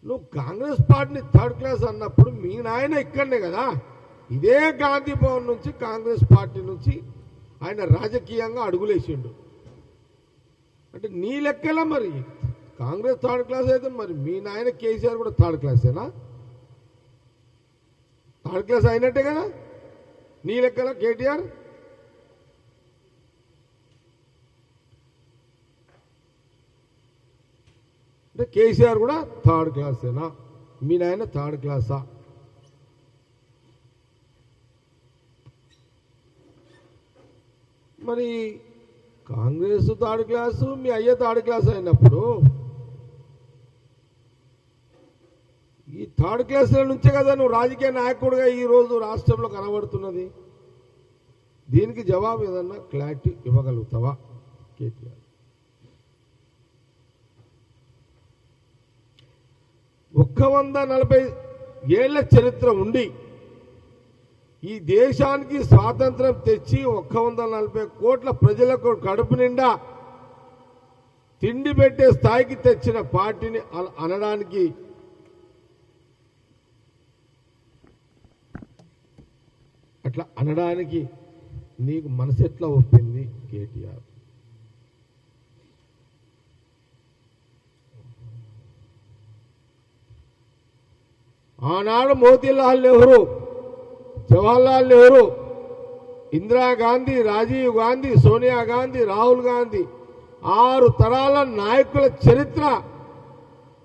నువ్వు కాంగ్రెస్ పార్టీని third class అన్నప్పుడు మీ నాయన ఇక్కడనే కదా, ఇదే గాంధీ భవన్ నుంచి కాంగ్రెస్ పార్టీ నుంచి ఆయన రాజకీయంగా అడుగులేసిండు. అంటే నీ లెక్కలా మరి కాంగ్రెస్ థర్డ్ క్లాస్ అయితే మరి మీ నాయన కేసీఆర్ కూడా థర్డ్ క్లాసేనా? థర్డ్ క్లాస్ అయినట్టే కదా నీ లెక్కల కేటీఆర్. అంటే కేసీఆర్ కూడా థర్డ్ క్లాసేనా? మీ నాయన థర్డ్ క్లాసా? మరి కాంగ్రెస్ థర్డ్ క్లాసు, మీ అయ్య థర్డ్ క్లాస్ అయినప్పుడు ఈ థర్డ్ క్లాసుల నుంచే కదా నువ్వు రాజకీయ నాయకుడిగా ఈరోజు రాష్ట్రంలో కనబడుతున్నది. దీనికి జవాబు ఏదన్నా క్లారిటీ ఇవ్వగలుగుతావా కేటీఆర్? 140 ఏళ్ల చరిత్ర ఉండి ఈ దేశానికి స్వాతంత్రం తెచ్చి 140 కోట్ల ప్రజలకు కడుపు నిండా తిండి పెట్టే స్థాయికి తెచ్చిన పార్టీని అనడానికి అట్లా అనడానికి నీకు మనసు ఎట్లా ఒప్పింది కేటీఆర్? ఆనాడు మోతీలాల్ నెహ్రూ, జవహర్లాల్ నెహ్రూ, ఇందిరాగాంధీ, రాజీవ్ గాంధీ, సోనియా గాంధీ, రాహుల్ గాంధీ 6 తరాల నాయకుల చరిత్ర,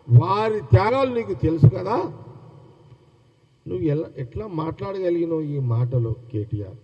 వారి త్యాగాలు నీకు తెలుసు కదా. నువ్వు ఎట్లా మాట్లాడగలిగినావు ఈ మాటలు కేటీఆర్?